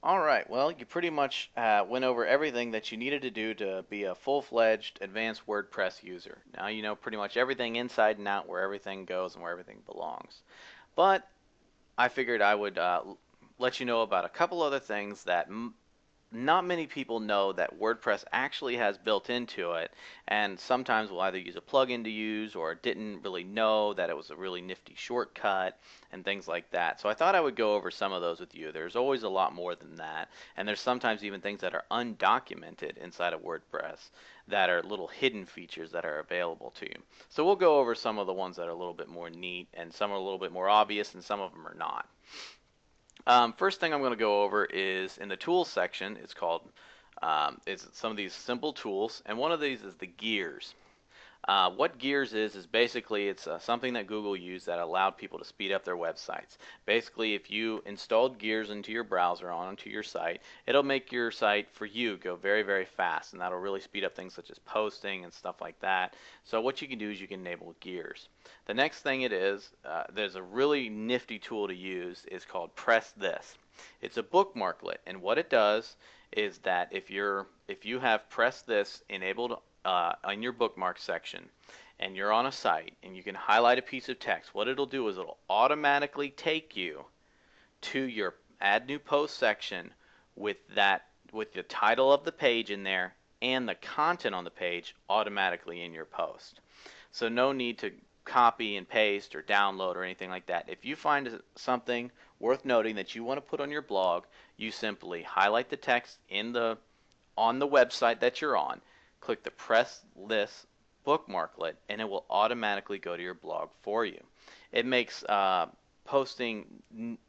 Alright, well, you pretty much went over everything that you needed to do to be a full-fledged advanced WordPress user. Now you know pretty much everything inside and out, where everything goes and where everything belongs. But I figured I would let you know about a couple other things that not many people know that WordPress actually has built into it, and sometimes we'll either use a plugin to use or didn't really know that it was a really nifty shortcut and things like that. So I thought I would go over some of those with you. There's always a lot more than that, and there's sometimes even things that are undocumented inside of WordPress that are little hidden features that are available to you. So we'll go over some of the ones that are a little bit more neat, and some are a little bit more obvious, and some of them are not. First thing I'm going to go over is in the tools section. It's called it's some of these simple tools, and one of these is the gears. What Gears is basically it's something that Google used that allowed people to speed up their websites. Basically, if you installed Gears into your browser onto your site, it'll make your site for you go very, very fast, and that'll really speed up things such as posting and stuff like that. So what you can do is you can enable Gears. The next thing there's a really nifty tool to use. It's called Press This. It's a bookmarklet, and what it does is that if you have Press This enabled on your bookmark section and you're on a site and you can highlight a piece of text, what it'll do is it'll automatically take you to your add new post section with the title of the page in there and the content on the page automatically in your post. So no need to copy and paste or download or anything like that. If you find something worth noting that you want to put on your blog, you simply highlight the text on the website that you're on, click the Press This bookmarklet, and it will automatically go to your blog for you. It makes posting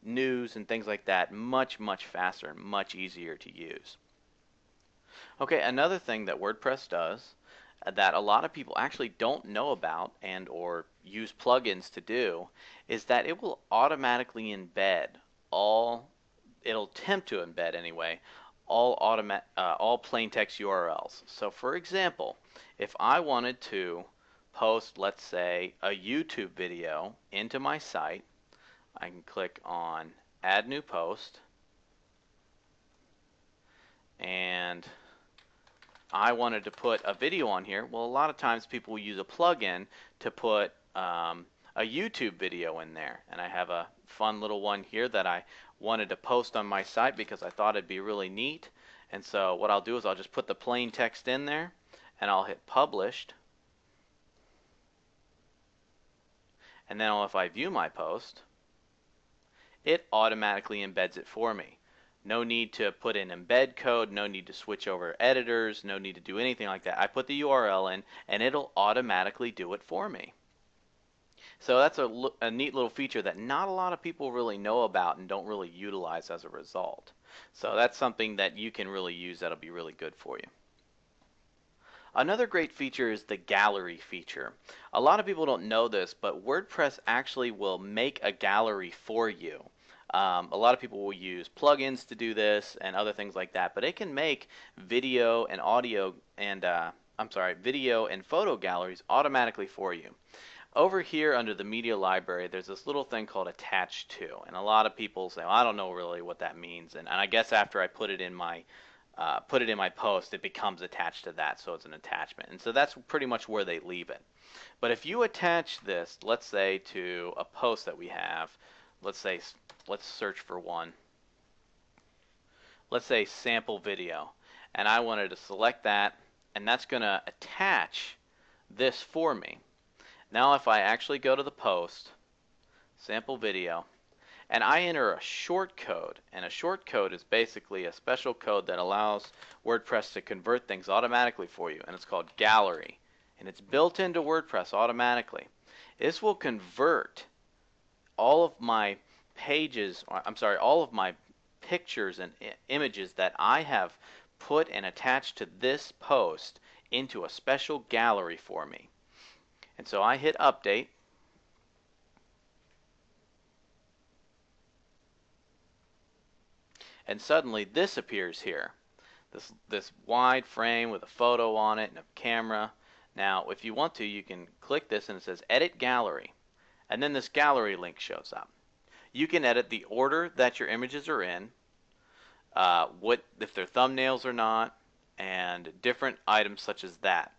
news and things like that much, much faster and much easier to use. Okay, another thing that WordPress does that a lot of people actually don't know about and or use plugins to do is that it will automatically embed it'll attempt to embed anyway, all plain text URLs. So for example, if I wanted to post, let's say, a YouTube video into my site, I can click on Add New Post, and I wanted to put a video on here. Well, a lot of times people will use a plugin to put a YouTube video in there, and I have a fun little one here that I wanted to post on my site because I thought it'd be really neat. And so what I'll do is I'll just put the plain text in there, and I'll hit published, and then if I view my post, it automatically embeds it for me. No need to put in embed code, no need to switch over editors, no need to do anything like that. I put the URL in and it'll automatically do it for me. So that's a neat little feature that not a lot of people really know about and don't really utilize as a result. So that's something that you can really use that'll be really good for you. Another great feature is the gallery feature. A lot of people don't know this, but WordPress actually will make a gallery for you. A lot of people will use plugins to do this and other things like that, but it can make video and audio and video and photo galleries automatically for you. Over here under the media library, there's this little thing called attach to, and a lot of people say, well, I don't know really what that means, and I guess after I put it in my post, it becomes attached to that, so it's an attachment. And so that's pretty much where they leave it. But if you attach this, let's say, to a post that we have, let's search for one. Let's say sample video. And I wanted to select that, and that's going to attach this for me. Now if I actually go to the post, sample video, and I enter a short code, and a short code is basically a special code that allows WordPress to convert things automatically for you, and it's called gallery, and it's built into WordPress automatically. This will convert all of my all of my pictures and images that I have put and attached to this post into a special gallery for me. And so I hit update, and suddenly this appears here. This wide frame with a photo on it and a camera. Now if you want to, you can click this and it says edit gallery, and then this gallery link shows up. You can edit the order that your images are in. what if they're thumbnails or not, and different items such as that.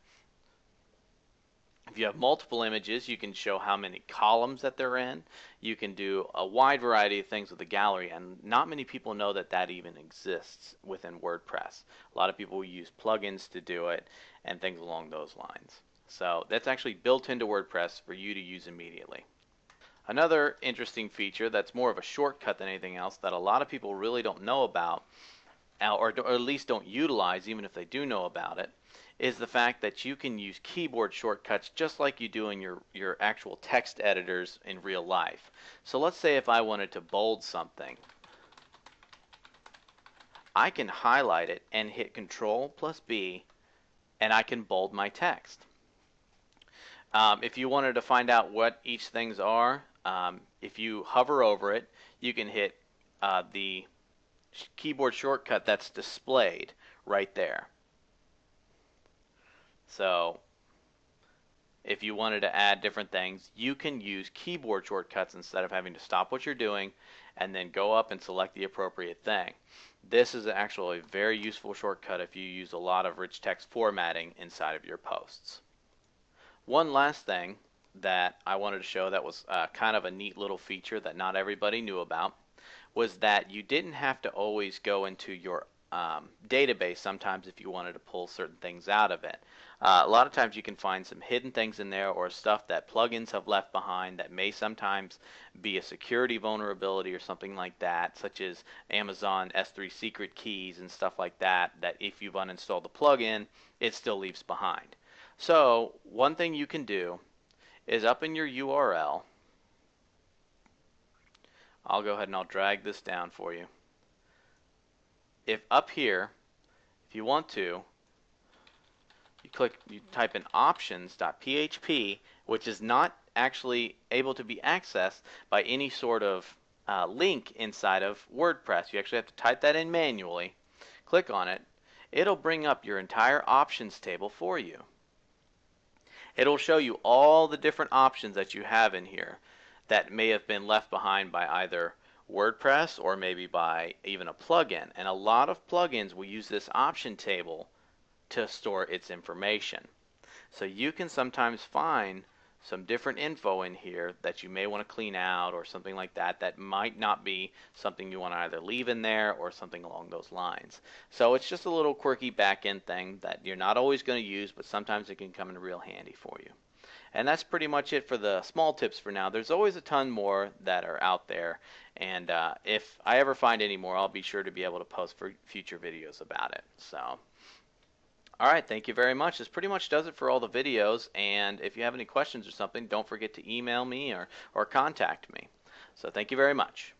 If you have multiple images, you can show how many columns that they're in. You can do a wide variety of things with the gallery, and not many people know that that even exists within WordPress. A lot of people use plugins to do it and things along those lines. So that's actually built into WordPress for you to use immediately. Another interesting feature that's more of a shortcut than anything else that a lot of people really don't know about, or at least don't utilize even if they do know about it, is the fact that you can use keyboard shortcuts just like you do in your actual text editors in real life. So let's say if I wanted to bold something, I can highlight it and hit Control plus B, and I can bold my text. If you wanted to find out what each things are, if you hover over it, you can hit the keyboard shortcut that's displayed right there. So if you wanted to add different things, you can use keyboard shortcuts instead of having to stop what you're doing and then go up and select the appropriate thing. This is actually a very useful shortcut if you use a lot of rich text formatting inside of your posts. One last thing that I wanted to show that was kind of a neat little feature that not everybody knew about was that you didn't have to always go into your database sometimes if you wanted to pull certain things out of it. A lot of times you can find some hidden things in there or stuff that plugins have left behind that may sometimes be a security vulnerability or something like that, such as Amazon S3 secret keys and stuff like that, that if you've uninstalled the plugin, it still leaves behind. So one thing you can do is up in your URL, I'll go ahead and I'll drag this down for you. If up here, if you want to, you type in options.php, which is not actually able to be accessed by any sort of link inside of WordPress. You actually have to type that in manually. Click on it. It'll bring up your entire options table for you. It'll show you all the different options that you have in here that may have been left behind by either WordPress or maybe by even a plugin. And a lot of plugins will use this option table to store its information. So you can sometimes find some different info in here that you may want to clean out or something like that that might not be something you want to either leave in there or something along those lines. So it's just a little quirky back-end thing that you're not always going to use, but sometimes it can come in real handy for you. And that's pretty much it for the small tips for now. There's always a ton more that are out there, and if I ever find any more, I'll be sure to be able to post for future videos about it. So alright, thank you very much. This pretty much does it for all the videos, and if you have any questions or something, don't forget to email me or contact me. So thank you very much.